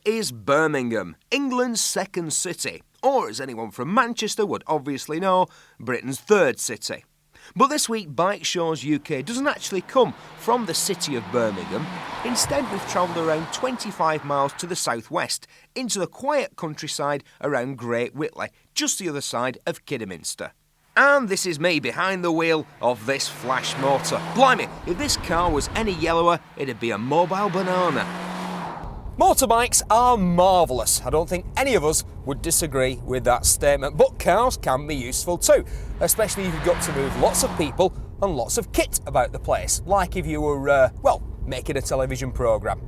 is Birmingham, England's second city, or as anyone from Manchester would obviously know, Britain's third city. But this week, Bike Shows UK doesn't actually come from the city of Birmingham. Instead, we've travelled around 25 miles to the southwest, into the quiet countryside around Great Whitley, just the other side of Kidderminster. And this is me behind the wheel of this flash motor. Blimey, if this car was any yellower, it'd be a mobile banana. Motorbikes are marvellous. I don't think any of us would disagree with that statement, but cars can be useful too, especially if you've got to move lots of people and lots of kit about the place, like if you were, making a television programme.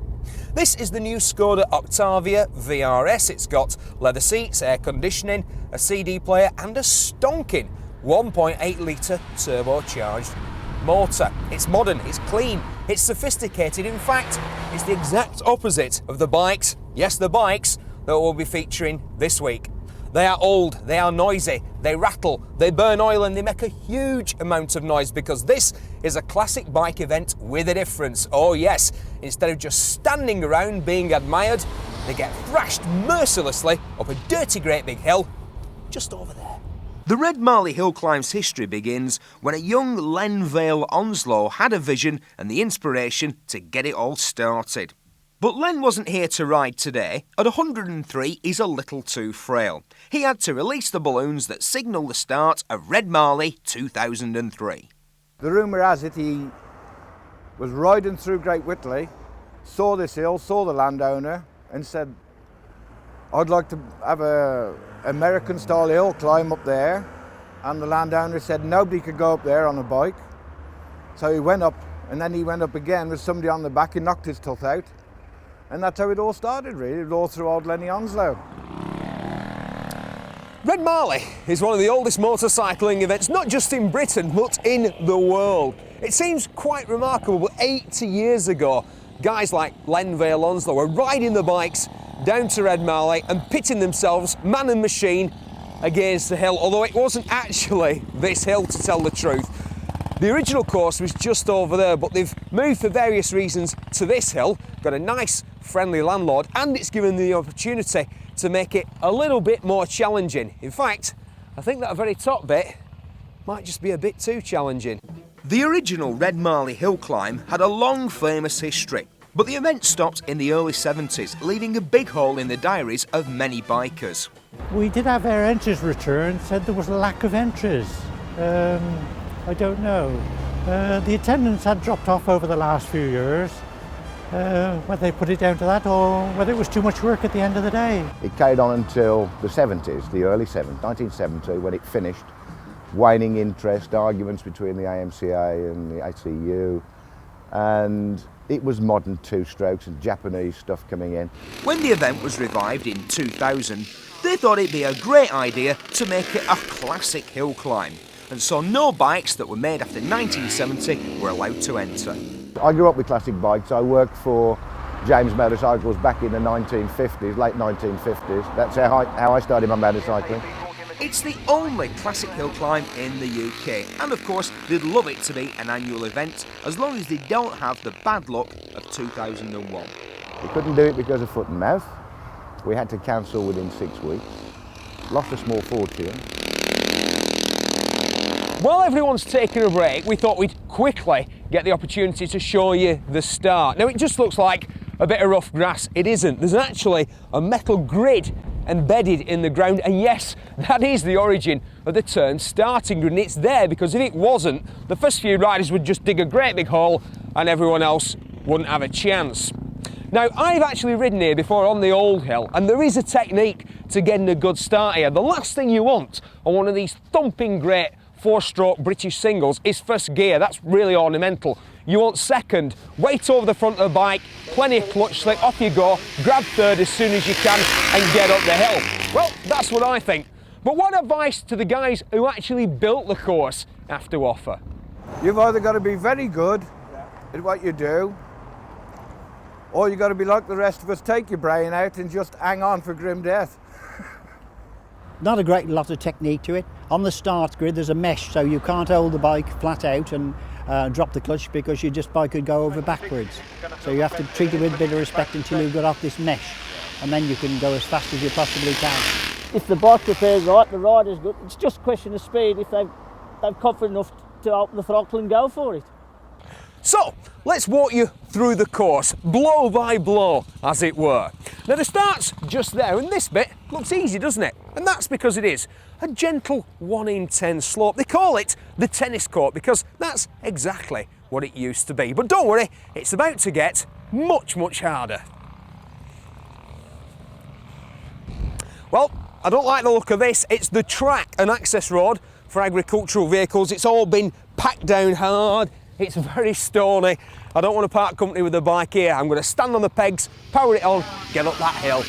This is the new Skoda Octavia VRS. It's got leather seats, air conditioning, a CD player and a stonking 1.8 litre turbocharged motor. It's modern, it's clean, it's sophisticated. In fact, it's the exact opposite of the bikes, yes, the bikes, that we'll be featuring this week. They are old, they are noisy, they rattle, they burn oil and they make a huge amount of noise because this is a classic bike event with a difference. Oh yes, instead of just standing around being admired, they get thrashed mercilessly up a dirty great big hill just over there. The Red Marley hill climb's history begins when a young Len Vale Onslow had a vision and the inspiration to get it all started. But Len wasn't here to ride today. At 103, he's a little too frail. He had to release the balloons that signal the start of Red Marley 2003. The rumour has it he was riding through Great Whitley, saw this hill, saw the landowner and said, I'd like to have a American-style hill climb up there, and the landowner said nobody could go up there on a bike. So he went up, and then he went up again with somebody on the back and knocked his tooth out. And that's how it all started, really. It was all through old Lenny Onslow. Red Marley is one of the oldest motorcycling events, not just in Britain, but in the world. It seems quite remarkable, but 80 years ago, guys like Len Vale Onslow were riding the bikes down to Red Marley and pitting themselves, man and machine, against the hill, although it wasn't actually this hill, to tell the truth. The original course was just over there, but they've moved for various reasons to this hill, got a nice, friendly landlord, and it's given them the opportunity to make it a little bit more challenging. In fact, I think that very top bit might just be a bit too challenging. The original Red Marley hill climb had a long, famous history. But the event stopped in the early 70s, leaving a big hole in the diaries of many bikers. We did have our entries returned, said there was a lack of entries. I don't know. The attendance had dropped off over the last few years. Whether they put it down to that or whether it was too much work at the end of the day. It carried on until the 70s, the early 70s, 1970, when it finished. Waning interest, arguments between the AMCA and the ACU, and it was modern two-strokes and Japanese stuff coming in. When the event was revived in 2000, they thought it'd be a great idea to make it a classic hill climb, and so no bikes that were made after 1970 were allowed to enter. I grew up with classic bikes. I worked for James Motorcycles back in the 1950s, late 1950s. That's how I started my motorcycling. It's the only classic hill climb in the UK, and of course they'd love it to be an annual event as long as they don't have the bad luck of 2001. We couldn't do it because of foot and mouth. We had to cancel within 6 weeks. Lost a small fortune. While everyone's taking a break, we thought we'd quickly get the opportunity to show you the start. Now it just looks like a bit of rough grass. It isn't. There's actually a metal grid embedded in the ground, and yes, that is the origin of the turn starting grid, and it's there because if it wasn't, the first few riders would just dig a great big hole and everyone else wouldn't have a chance. Now, I've actually ridden here before on the old hill, and there is a technique to getting a good start here. The last thing you want on one of these thumping great 4-stroke British singles is first gear. That's really ornamental. You want second, weight over the front of the bike, plenty of clutch slick, off you go, grab third as soon as you can and get up the hill. Well, that's what I think. But what advice to the guys who actually built the course have to offer? You've either got to be very good at what you do, or you've got to be like the rest of us, take your brain out and just hang on for grim death. Not a great lot of technique to it. On the start grid there's a mesh, so you can't hold the bike flat out and drop the clutch because your bike could go over backwards. So you have to treat it with a bit of respect until you got off this mesh. and then you can go as fast as you possibly can. If the bike prepares right, the rider's good. It's just a question of speed. If they're confident enough to open the throttle and go for it. So, let's walk you through the course, blow by blow, as it were. Now, the start's just there, and this bit looks easy, doesn't it? And that's because it is a gentle 1 in 10 slope. They call it the tennis court because that's exactly what it used to be. But don't worry, it's about to get much, much harder. Well, I don't like the look of this. It's the track and access road for agricultural vehicles. It's all been packed down hard. It's very stony. I don't want to part company with the bike here. I'm going to stand on the pegs, power it on, get up that hill.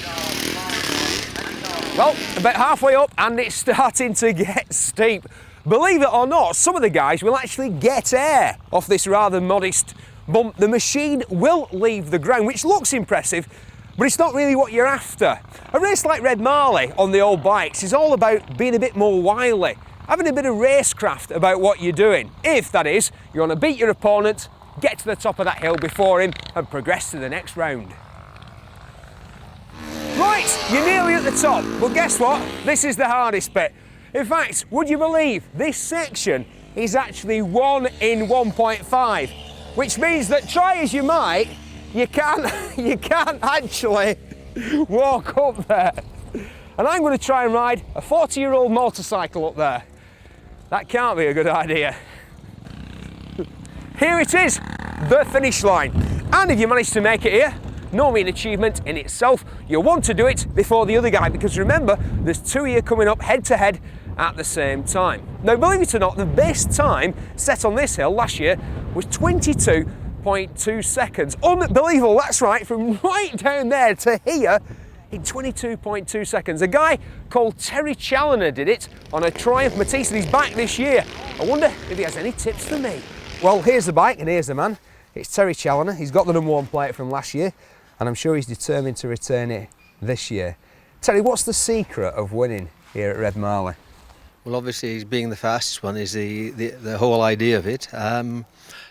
Well, about halfway up and it's starting to get steep. Believe it or not, some of the guys will actually get air off this rather modest bump. The machine will leave the ground, which looks impressive, but it's not really what you're after. A race like Red Marley on the old bikes is all about being a bit more wily, having a bit of racecraft about what you're doing. If, that is, you want to beat your opponent, get to the top of that hill before him and progress to the next round. Right, you're nearly at the top, but guess what? This is the hardest bit. In fact, would you believe this section is actually 1 in 1.5, which means that try as you might, you can't actually walk up there. And I'm going to try and ride a 40-year-old motorcycle up there. That can't be a good idea. Here it is, the finish line. And if you manage to make it here, no mean achievement in itself. You'll want to do it before the other guy because remember, there's 2 here coming up head to head at the same time. Now, believe it or not, the best time set on this hill last year was 22.2 seconds. Unbelievable, that's right, from right down there to here in 22.2 seconds. A guy called Terry Challoner did it on a Triumph Matisse and he's back this year. I wonder if he has any tips for me. Well, here's the bike and here's the man. It's Terry Challoner. He's got the #1 plate from last year and I'm sure he's determined to return it this year. Terry, what's the secret of winning here at Red Marley? Well, obviously, being the fastest one is the whole idea of it. I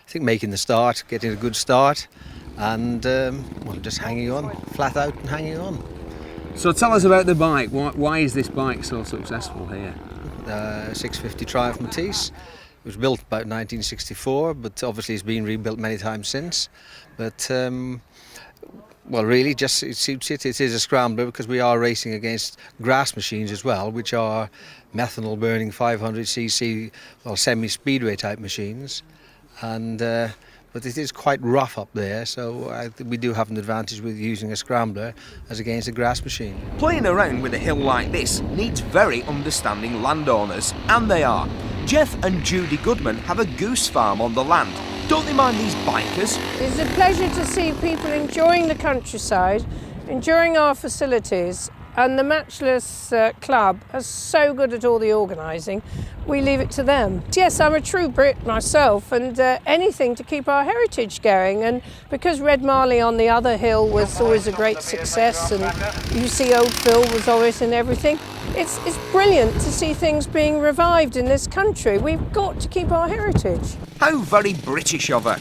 think making the start, getting a good start and well, just hanging on, flat out and hanging on. So tell us about the bike. Why is this bike so successful here? 650 Triumph Matisse. It was built about 1964, but obviously it's been rebuilt many times since. But well, really, just it suits it. It is a scrambler because we are racing against grass machines as well, which are methanol burning 500cc, well, semi-speedway type machines. And but it is quite rough up there, so we do have an advantage with using a scrambler as against a grass machine. Playing around with a hill like this needs very understanding landowners, and they are. Jeff and Judy Goodman have a goose farm on the land. Don't they mind these bikers? It's a pleasure to see people enjoying the countryside, enjoying our facilities, and the Matchless Club are so good at all the organising, we leave it to them. Yes, I'm a true Brit myself, and anything to keep our heritage going. And because Red Marley on the other hill was always a great success, and you see Old Phil was always in everything, it's brilliant to see things being revived in this country. We've got to keep our heritage. How very British of her.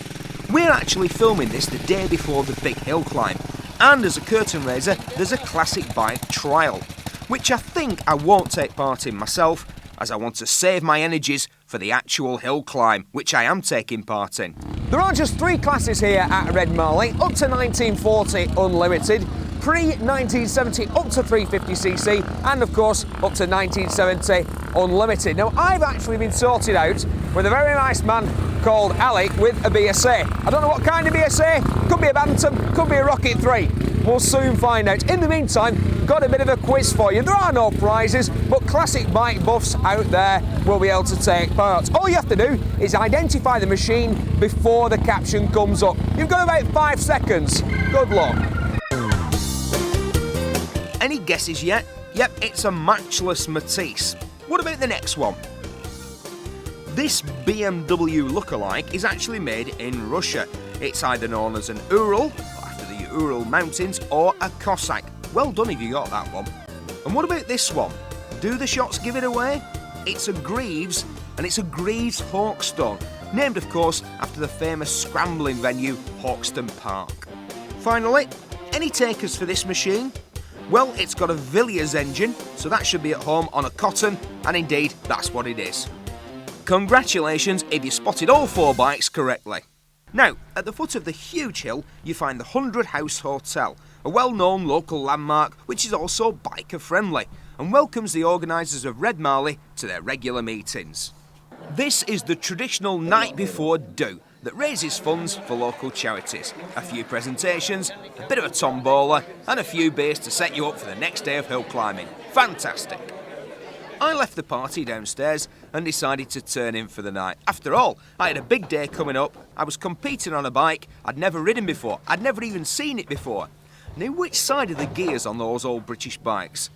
We're actually filming this the day before the big hill climb. And as a curtain raiser, there's a classic bike trial, which I think I won't take part in myself, as I want to save my energies for the actual hill climb, which I am taking part in. There are just 3 classes here at Red Marley, up to 1940 unlimited, pre-1970 up to 350cc, and of course up to 1970 unlimited. Now, I've actually been sorted out with a very nice man called Ali with a BSA. I don't know what kind of BSA, could be a Bantam, could be a Rocket 3. We'll soon find out. In the meantime, got a bit of a quiz for you. There are no prizes, but classic bike buffs out there will be able to take part. All you have to do is identify the machine before the caption comes up. You've got about 5 seconds. Good luck. Any guesses yet? Yep, it's a matchless Matisse. What about the next one? This BMW lookalike is actually made in Russia. It's either known as an Ural, after the Ural Mountains, or a Cossack. Well done if you got that one. And what about this one? Do the shots give it away? It's a Greaves, and it's a Greaves Hawkstone, named of course after the famous scrambling venue Hawkston Park. Finally, any takers for this machine? Well, it's got a Villiers engine, so that should be at home on a Cotton, and indeed, that's what it is. Congratulations if you spotted all 4 bikes correctly. Now, at the foot of the huge hill, you find the 100 House Hotel, a well-known local landmark which is also biker-friendly and welcomes the organisers of Red Marley to their regular meetings. This is the traditional night before do that raises funds for local charities. A few presentations, a bit of a tombola, and a few beers to set you up for the next day of hill climbing. Fantastic. I left the party downstairs and decided to turn in for the night. After all, I had a big day coming up. I was competing on a bike I'd never ridden before. I'd never even seen it before. Now, which side are the gears on those old British bikes?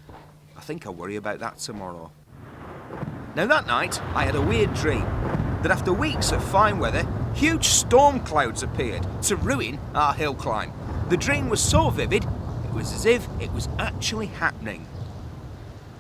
I think I'll worry about that tomorrow. Now, that night, I had a weird dream that after weeks of fine weather, huge storm clouds appeared to ruin our hill climb. The dream was so vivid, it was as if it was actually happening.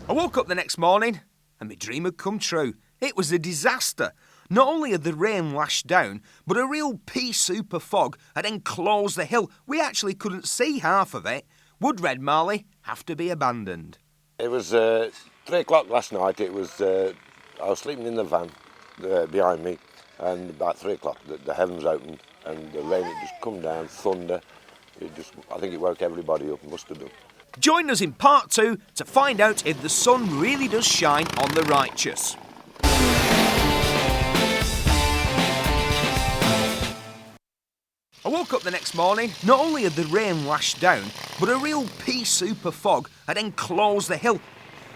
I woke up the next morning and my dream had come true. It was a disaster. Not only had the rain lashed down, but a real pea soup of fog had enclosed the hill. We actually couldn't see half of it. Would Red Marley have to be abandoned? It was 3 o'clock last night. I was sleeping in the van behind me, and about 3 o'clock the heavens opened and the rain had just come down, thunder. I think it woke everybody up, must have done. Join us in part 2 to find out if the sun really does shine on the righteous. I woke up the next morning, not only had the rain lashed down, but a real pea soup of fog had enclosed the hill.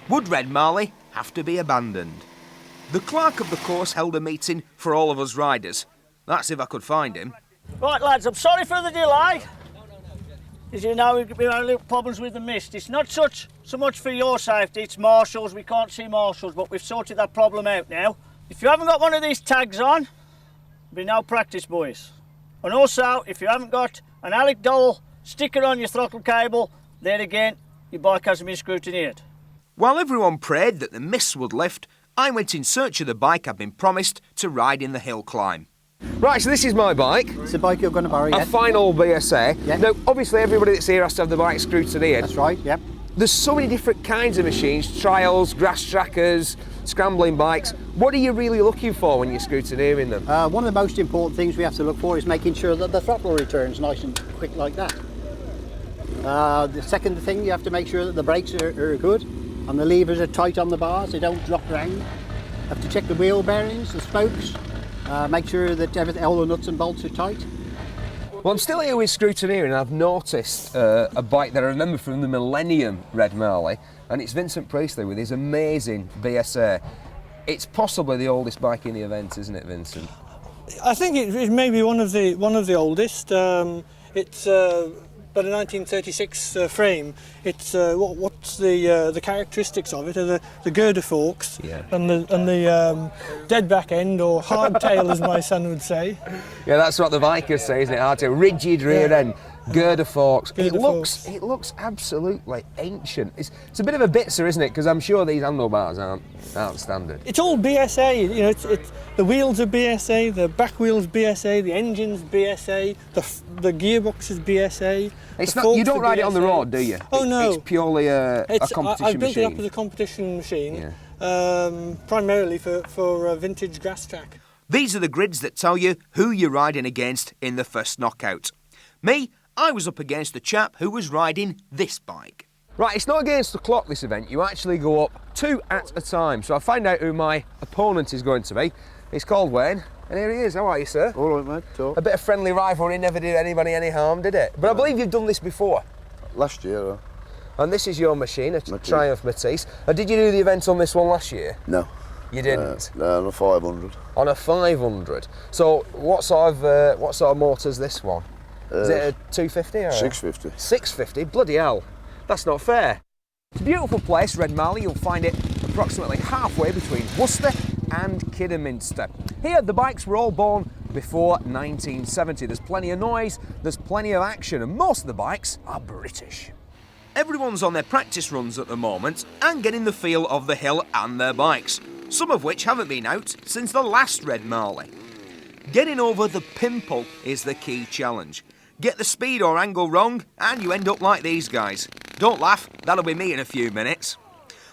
Would Red Marley have to be abandoned? The clerk of the course held a meeting for all of us riders. That's if I could find him. Right, lads, I'm sorry for the delay. As you know, we've been having little problems with the mist. It's not so much for your safety, it's marshals. We can't see marshals, but we've sorted that problem out now. If you haven't got one of these tags on, there'll be no practice, boys. And also, if you haven't got an Alec Dole sticker on your throttle cable, then again, your bike hasn't been scrutineered. While everyone prayed that the mist would lift, I went in search of the bike I'd been promised to ride in the hill climb. Right, so this is my bike. It's the bike you're going to borrow, A fine old BSA. Yeah. Now, obviously everybody that's here has to have the bike scrutineered. That's right, yep. There's so many different kinds of machines, trials, grass trackers, scrambling bikes. What are you really looking for when you're scrutineering them? One of the most important things we have to look for is making sure that the throttle returns nice and quick like that. The second thing, you have to make sure that the brakes are good and the levers are tight on the bars, they don't drop round. You have to check the wheel bearings, the spokes, make sure that all the nuts and bolts are tight. Well, I'm still here with scrutineering and I've noticed a bike that I remember from the Millennium Red Marley, and it's Vincent Priestley with his amazing BSA. It's possibly the oldest bike in the event, isn't it, Vincent? I think it may be one of the oldest. It's but a 1936 frame. It's what's the characteristics of it are the girder forks, yeah, and the dead back end, or hard tail as my son would say. Yeah, that's what the bikers say, isn't it? Hard tail, rigid rear end, girder forks. Girder forks. It looks absolutely ancient. It's a bit of a bitzer, isn't it? Because I'm sure these handlebars aren't standard. It's all BSA. You know, it's the wheels are BSA, the back wheels BSA, the engine's BSA, the gearbox is BSA. It's not. You don't ride it on the road, do you? Oh no. It's purely a competition machine. I built it up as a competition machine, primarily for vintage grass track. These are the grids that tell you who you're riding against in the first knockout. Me, I was up against a chap who was riding this bike. Right, it's not against the clock, this event. You actually go up 2 at a time. So I find out who my opponent is going to be. He's called Wayne, and here he is. How are you, sir? All right, mate. Talk. A bit of friendly rivalry never did anybody any harm, did it? But I believe you've done this before. Last year, And this is your machine, a Matisse. Triumph Matisse. And did you do the event on this one last year? no. You didn't? No, on a 500. On a 500. So what sort of motor's this one? Is it a 250 or 650. 650? Bloody hell. That's not fair. It's a beautiful place, Red Marley. You'll find it approximately halfway between Worcester and Kidderminster. Here, the bikes were all born before 1970. There's plenty of noise, there's plenty of action, and most of the bikes are British. Everyone's on their practice runs at the moment and getting the feel of the hill and their bikes, some of which haven't been out since the last Red Marley. Getting over the pimple is the key challenge. Get the speed or angle wrong and you end up like these guys. Don't laugh, that'll be me in a few minutes.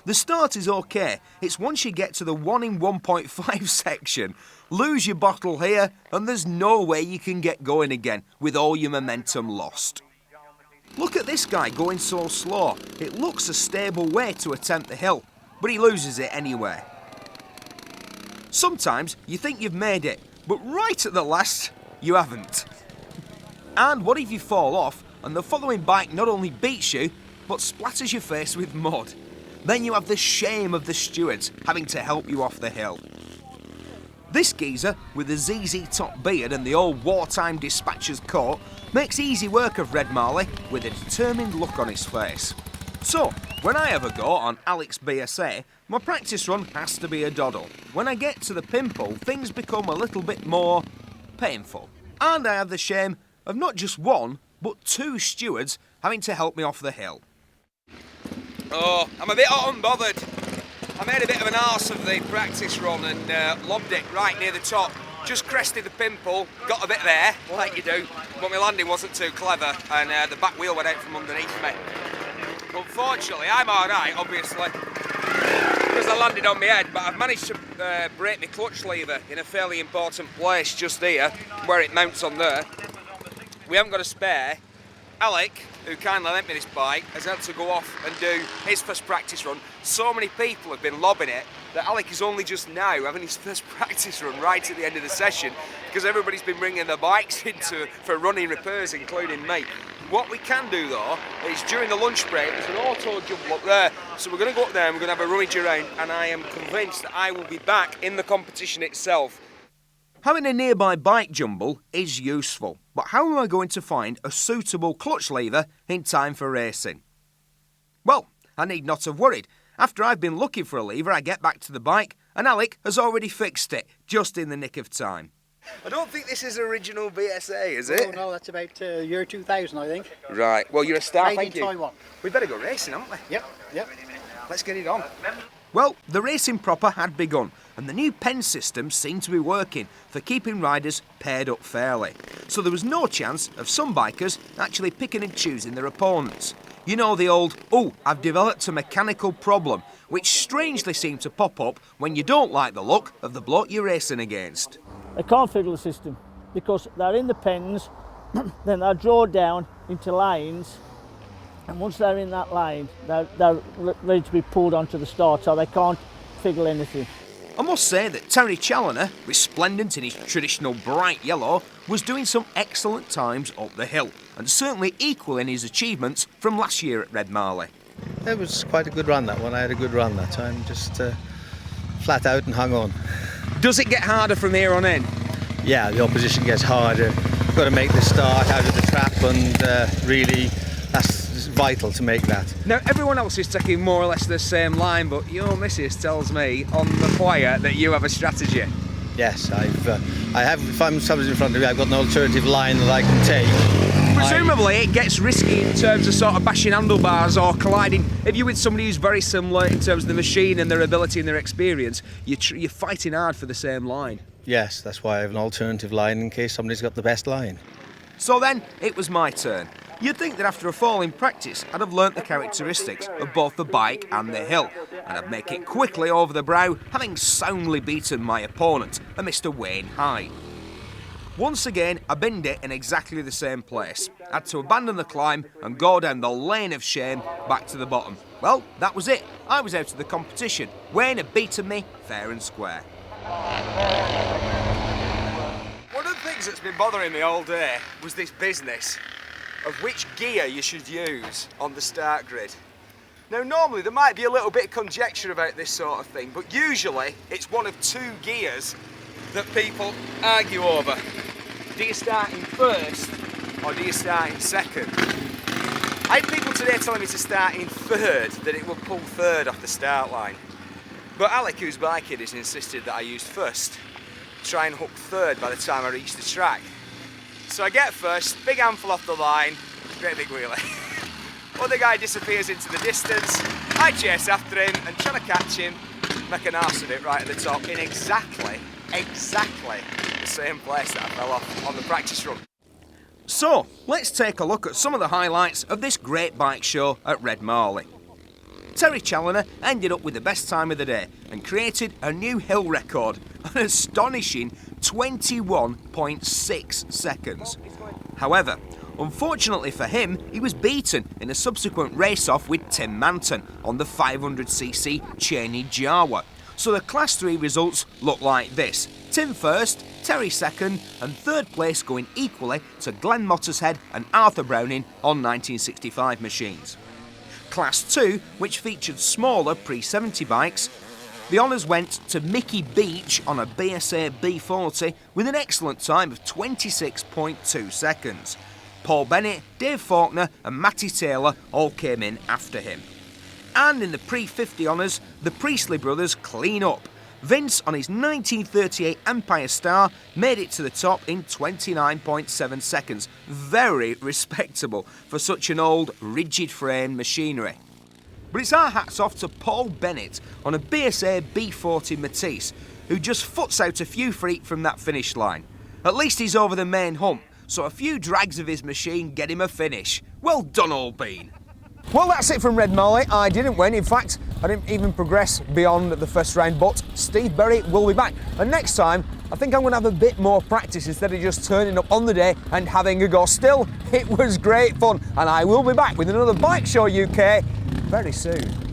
The start is okay, it's once you get to the 1 in 1.5 section. Lose your bottle here and there's no way you can get going again with all your momentum lost. Look at this guy going so slow. It looks a stable way to attempt the hill, but he loses it anyway. Sometimes you think you've made it, but right at the last, you haven't. And what if you fall off and the following bike not only beats you, but splatters your face with mud? Then you have the shame of the stewards having to help you off the hill. This geezer, with the ZZ top beard and the old wartime dispatcher's coat, makes easy work of Red Marley with a determined look on his face. So, when I have a go on Alec's BSA, my practice run has to be a doddle. When I get to the pimple, things become a little bit more painful. And I have the shame of not just one, but two stewards having to help me off the hill. Oh, I'm a bit unbothered. I made a bit of an arse of the practice run and lobbed it right near the top. Just crested the pimple, got a bit there, like you do, but my landing wasn't too clever and the back wheel went out from underneath me. Unfortunately, I'm alright, obviously, because I landed on my head, but I've managed to break my clutch lever in a fairly important place just here, where it mounts on there. We haven't got a spare. Alec, who kindly lent me this bike, has had to go off and do his first practice run. So many people have been lobbing it that Alec is only just now having his first practice run right at the end of the session because everybody's been bringing their bikes in for running repairs, including me. What we can do though is during the lunch break, there's an auto jump up there, so we're going to go up there and we're going to have a rummage around, and I am convinced that I will be back in the competition itself. Having a nearby bike jumble is useful, but how am I going to find a suitable clutch lever in time for racing? Well, I need not have worried. After I've been looking for a lever, I get back to the bike and Alec has already fixed it, just in the nick of time. I don't think this is original BSA, is it? Oh no, that's about year 2000, I think. Right, well you're a star, Made thank in you. Taiwan. We better go racing, haven't we? Yep. Let's get it on. Well, the racing proper had begun, and the new pen system seemed to be working for keeping riders paired up fairly. So there was no chance of some bikers actually picking and choosing their opponents. You know the old, "Oh, I've developed a mechanical problem," which strangely seemed to pop up when you don't like the look of the bloke you're racing against. They can't fiddle the system because they're in the pens, then they're drawn down into lines, and once they're in that line, they're ready to be pulled onto the start, so they can't figure anything. I must say that Terry Challoner, resplendent in his traditional bright yellow, was doing some excellent times up the hill, and certainly equaling his achievements from last year at Red Marley. It was quite a good run, that one. I had a good run that time, just flat out and hung on. Does it get harder from here on in? Yeah, the opposition gets harder. You've got to make the start out of the trap, and really that's vital to make that. Now, everyone else is taking more or less the same line, but your missus tells me on the quiet that you have a strategy. Yes, I have. If somebody's in front of me, I've got an alternative line that I can take. Presumably, it gets risky in terms of sort of bashing handlebars or colliding. If you're with somebody who's very similar in terms of the machine and their ability and their experience, you're fighting hard for the same line. Yes, that's why I have an alternative line in case somebody's got the best line. So then, it was my turn. You'd think that after a fall in practice, I'd have learnt the characteristics of both the bike and the hill, and I'd make it quickly over the brow, having soundly beaten my opponent, a Mr. Wayne Hyde. Once again, I binned it in exactly the same place. I had to abandon the climb and go down the lane of shame back to the bottom. Well, that was it. I was out of the competition. Wayne had beaten me fair and square. One of the things that's been bothering me all day was this business of which gear you should use on the start grid. Now, normally there might be a little bit of conjecture about this sort of thing, but usually it's one of two gears that people argue over. Do you start in first or do you start in second? I had people today telling me to start in third, that it will pull third off the start line. But Alec, who's biking, has insisted that I use first, try and hook third by the time I reach the track. So I get first, big handful off the line, great big wheelie. Other guy disappears into the distance, I chase after him and trying to catch him, make an arse of it right at the top in exactly the same place that I fell off on the practice run. So, let's take a look at some of the highlights of this great bike show at Red Marley. Terry Challoner ended up with the best time of the day and created a new hill record, an astonishing 21.6 seconds. However, unfortunately for him, he was beaten in a subsequent race-off with Tim Manton on the 500cc Cheney Jawa. So the Class 3 results look like this. Tim first, Terry second, and third place going equally to Glenn Mottershead and Arthur Browning on 1965 machines. Class 2, which featured smaller pre-70 bikes, the honours went to Mickey Beach on a BSA B40 with an excellent time of 26.2 seconds. Paul Bennett, Dave Faulkner and Matty Taylor all came in after him. And in the pre-50 honours, the Priestley brothers clean up. Vince, on his 1938 Empire Star, made it to the top in 29.7 seconds. Very respectable for such an old, rigid-frame machinery. But it's our hats off to Paul Bennett on a BSA B40 Matisse, who just foots out a few feet from that finish line. At least he's over the main hump, so a few drags of his machine get him a finish. Well done, old bean. Well, that's it from Red Marley. I didn't win. In fact, I didn't even progress beyond the first round, but Steve Berry will be back. And next time, I think I'm going to have a bit more practice instead of just turning up on the day and having a go. Still, it was great fun, and I will be back with another Bike Show UK very soon.